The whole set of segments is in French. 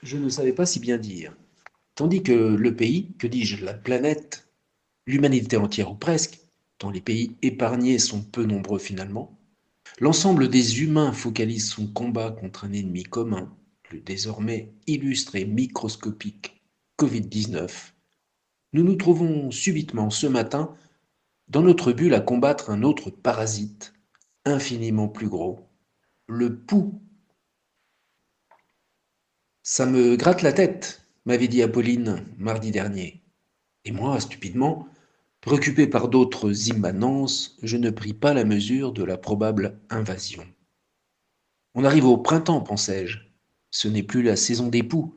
Je ne savais pas si bien dire. Tandis que le pays, que dis-je, la planète, l'humanité entière ou presque, tant les pays épargnés sont peu nombreux finalement, l'ensemble des humains focalise son combat contre un ennemi commun, le désormais illustre et microscopique Covid-19, nous nous trouvons subitement ce matin dans notre bulle à combattre un autre parasite, infiniment plus gros, le pouls. Ça me gratte la tête, m'avait dit Apolline mardi dernier. Et moi, stupidement, préoccupé par d'autres immanences, je ne pris pas la mesure de la probable invasion. On arrive au printemps, pensais-je. Ce n'est plus la saison des poux.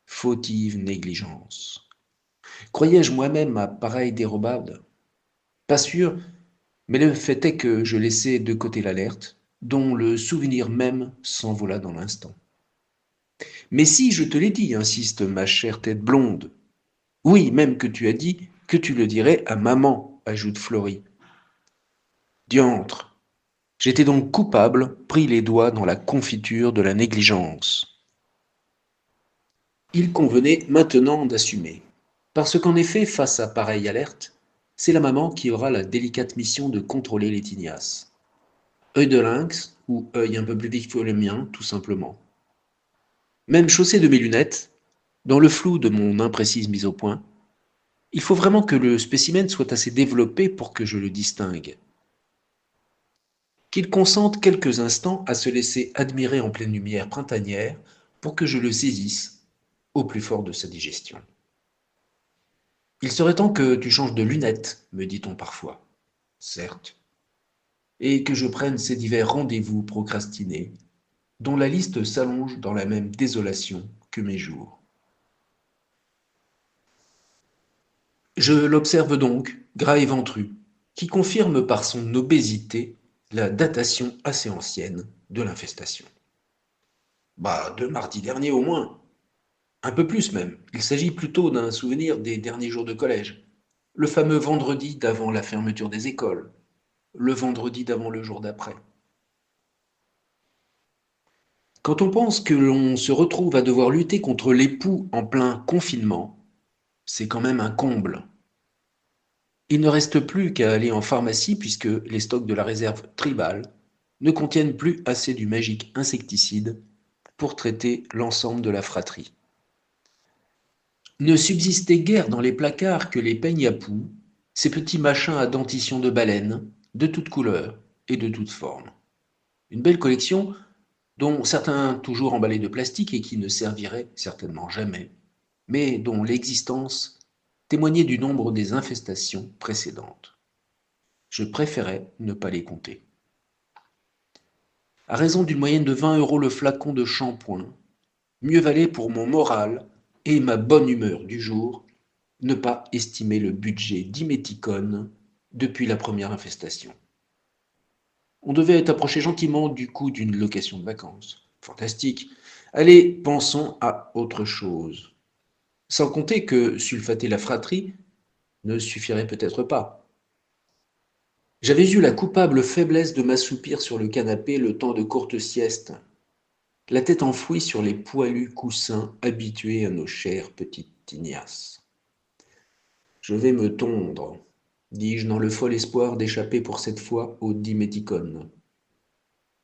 Fautive négligence. Croyais-je moi-même à pareille dérobade? Pas sûr, mais le fait est que je laissais de côté l'alerte, dont le souvenir même s'envola dans l'instant. Mais si, je te l'ai dit, insiste ma chère tête blonde. Oui, même que tu as dit que tu le dirais à maman, ajoute Florie. Diantre. J'étais donc coupable, pris les doigts dans la confiture de la négligence. Il convenait maintenant d'assumer. Parce qu'en effet, face à pareille alerte, c'est la maman qui aura la délicate mission de contrôler les tignasses. Œil de lynx ou œil un peu plus vif que le mien, tout simplement. Même chaussé de mes lunettes, dans le flou de mon imprécise mise au point, il faut vraiment que le spécimen soit assez développé pour que je le distingue. Qu'il consente quelques instants à se laisser admirer en pleine lumière printanière pour que je le saisisse au plus fort de sa digestion. Il serait temps que tu changes de lunettes, me dit-on parfois. Certes. Et que je prenne ces divers rendez-vous procrastinés, dont la liste s'allonge dans la même désolation que mes jours. Je l'observe donc, gras et ventru, qui confirme par son obésité la datation assez ancienne de l'infestation. Bah, de mardi dernier au moins. Un peu plus même. Il s'agit plutôt d'un souvenir des derniers jours de collège. Le fameux vendredi d'avant la fermeture des écoles. Le vendredi d'avant le jour d'après. Quand on pense que l'on se retrouve à devoir lutter contre les poux en plein confinement, c'est quand même un comble. Il ne reste plus qu'à aller en pharmacie puisque les stocks de la réserve tribale ne contiennent plus assez du magique insecticide pour traiter l'ensemble de la fratrie. Ne subsistait guère dans les placards que les peignes à poux, ces petits machins à dentition de baleine, de toutes couleurs et de toutes formes. Une belle collection dont certains toujours emballés de plastique et qui ne serviraient certainement jamais, mais dont l'existence témoignait du nombre des infestations précédentes. Je préférais ne pas les compter. À raison d'une moyenne de 20 € le flacon de shampoing, mieux valait pour mon moral et ma bonne humeur du jour ne pas estimer le budget d'Iméticone depuis la première infestation. On devait être approché gentiment du coût d'une location de vacances. Fantastique. Allez, pensons à autre chose. Sans compter que sulfater la fratrie ne suffirait peut-être pas. J'avais eu la coupable faiblesse de m'assoupir sur le canapé le temps de courtes siestes, la tête enfouie sur les poilus coussins habitués à nos chères petites tignasses. Je vais me tondre, dis-je dans le fol espoir d'échapper pour cette fois au diméticone.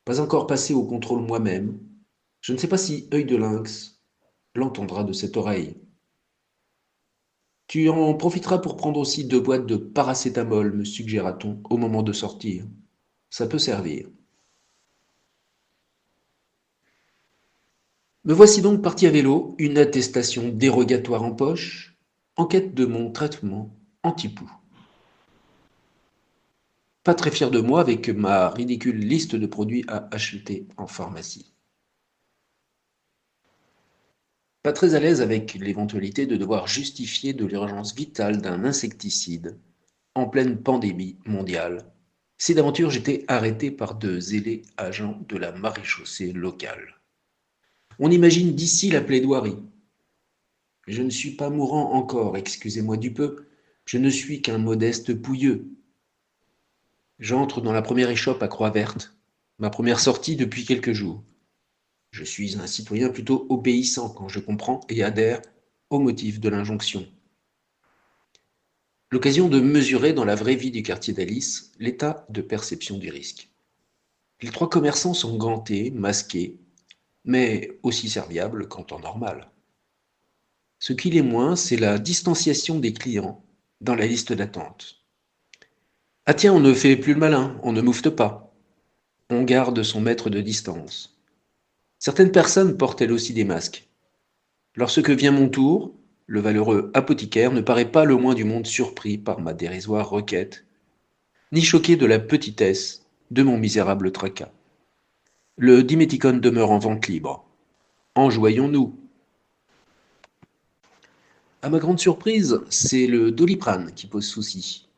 Pas encore passé au contrôle moi-même, je ne sais pas si œil de lynx l'entendra de cette oreille. Tu en profiteras pour prendre aussi 2 boîtes de paracétamol, me suggéra-t-on au moment de sortir. Ça peut servir. Me voici donc parti à vélo, une attestation dérogatoire en poche, en quête de mon traitement anti-poux. Pas très fier de moi avec ma ridicule liste de produits à acheter en pharmacie. Pas très à l'aise avec l'éventualité de devoir justifier de l'urgence vitale d'un insecticide en pleine pandémie mondiale. Si d'aventure j'étais arrêté par de zélés agents de la maréchaussée locale. On imagine d'ici la plaidoirie. Je ne suis pas mourant encore, excusez-moi du peu, je ne suis qu'un modeste pouilleux. J'entre dans la première échoppe à Croix-Verte, ma première sortie depuis quelques jours. Je suis un citoyen plutôt obéissant quand je comprends et adhère au motif de l'injonction. L'occasion de mesurer dans la vraie vie du quartier d'Alice l'état de perception du risque. Les trois commerçants sont gantés, masqués, mais aussi serviables qu'en temps normal. Ce qui l'est moins, c'est la distanciation des clients dans la liste d'attente. Ah tiens, on ne fait plus le malin, on ne moufte pas. On garde son mètre de distance. Certaines personnes portent elles aussi des masques. Lorsque vient mon tour, le valeureux apothicaire ne paraît pas le moins du monde surpris par ma dérisoire requête, ni choqué de la petitesse de mon misérable tracas. Le diméticone demeure en vente libre. Enjoignons-nous. À ma grande surprise, c'est le Doliprane qui pose souci.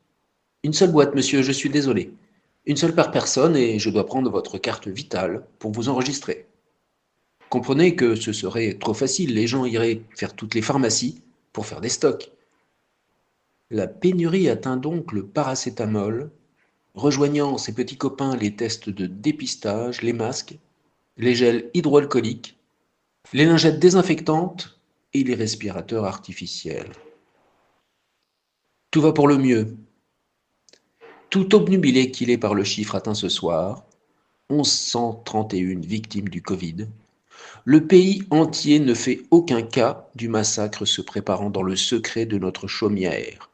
Une seule boîte, monsieur, je suis désolé. Une seule par personne et je dois prendre votre carte vitale pour vous enregistrer. Comprenez que ce serait trop facile, les gens iraient faire toutes les pharmacies pour faire des stocks. La pénurie atteint donc le paracétamol, rejoignant ses petits copains les tests de dépistage, les masques, les gels hydroalcooliques, les lingettes désinfectantes et les respirateurs artificiels. Tout va pour le mieux. Tout obnubilé qu'il est par le chiffre atteint ce soir, 1131 victimes du Covid, le pays entier ne fait aucun cas du massacre se préparant dans le secret de notre chaumière,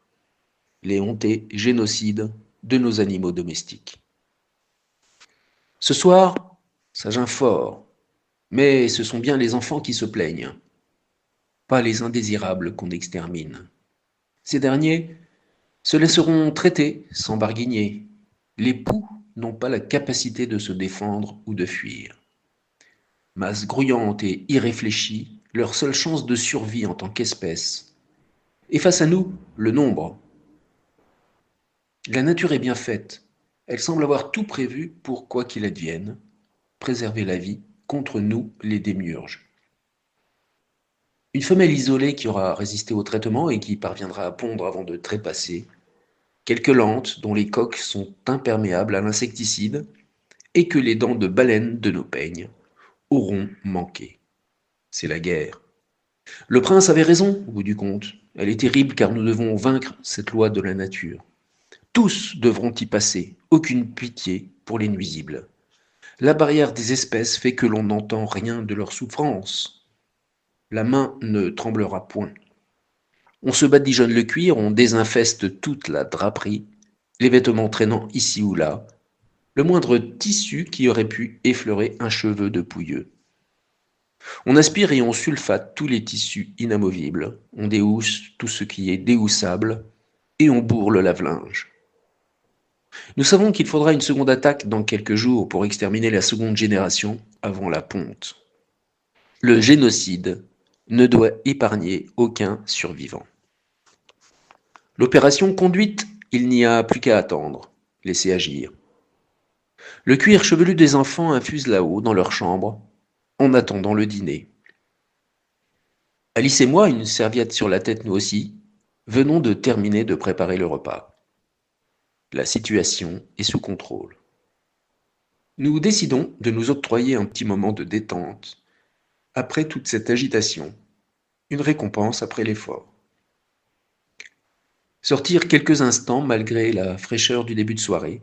les hontés génocides de nos animaux domestiques. Ce soir, ça geint fort, mais ce sont bien les enfants qui se plaignent, pas les indésirables qu'on extermine. Ces derniers se laisseront traiter sans barguigner. Les poux n'ont pas la capacité de se défendre ou de fuir. Masse grouillante et irréfléchie, leur seule chance de survie en tant qu'espèce. Et face à nous, le nombre. La nature est bien faite. Elle semble avoir tout prévu pour quoi qu'il advienne, préserver la vie contre nous, les démiurges. Une femelle isolée qui aura résisté au traitement et qui parviendra à pondre avant de trépasser. Quelques lentes dont les coques sont imperméables à l'insecticide et que les dents de baleine de nos peignes auront manqué. C'est la guerre. Le prince avait raison, au bout du compte. Elle est terrible car nous devons vaincre cette loi de la nature. Tous devront y passer, aucune pitié pour les nuisibles. La barrière des espèces fait que l'on n'entend rien de leur souffrance. La main ne tremblera point. On se badigeonne le cuir, on désinfeste toute la draperie, les vêtements traînant ici ou là, le moindre tissu qui aurait pu effleurer un cheveu de pouilleux. On aspire et on sulfate tous les tissus inamovibles, on déhousse tout ce qui est déhoussable, et on bourre le lave-linge. Nous savons qu'il faudra une seconde attaque dans quelques jours pour exterminer la seconde génération avant la ponte. Le génocide ne doit épargner aucun survivant. L'opération conduite, il n'y a plus qu'à attendre, laisser agir. Le cuir chevelu des enfants infuse là-haut, dans leur chambre, en attendant le dîner. Alice et moi, une serviette sur la tête nous aussi, venons de terminer de préparer le repas. La situation est sous contrôle. Nous décidons de nous octroyer un petit moment de détente après toute cette agitation, une récompense après l'effort. Sortir quelques instants malgré la fraîcheur du début de soirée,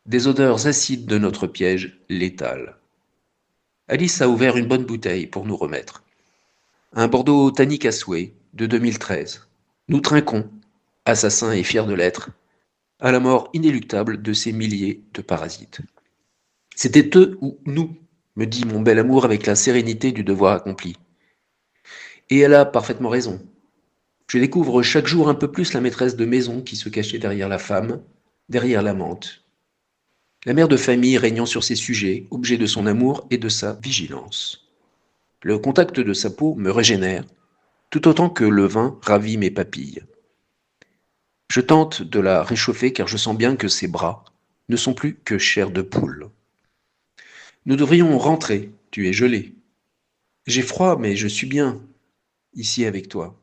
des odeurs acides de notre piège létal. Alice a ouvert une bonne bouteille pour nous remettre. Un Bordeaux tannique à souhait de 2013. Nous trinquons, assassins et fiers de l'être, à la mort inéluctable de ces milliers de parasites. C'était eux ou nous, me dit mon bel amour avec la sérénité du devoir accompli. Et elle a parfaitement raison. Je découvre chaque jour un peu plus la maîtresse de maison qui se cachait derrière la femme, derrière l'amante. La mère de famille régnant sur ses sujets, objet de son amour et de sa vigilance. Le contact de sa peau me régénère, tout autant que le vin ravit mes papilles. Je tente de la réchauffer car je sens bien que ses bras ne sont plus que chair de poule. Nous devrions rentrer, tu es gelé. J'ai froid, mais je suis bien, ici avec toi.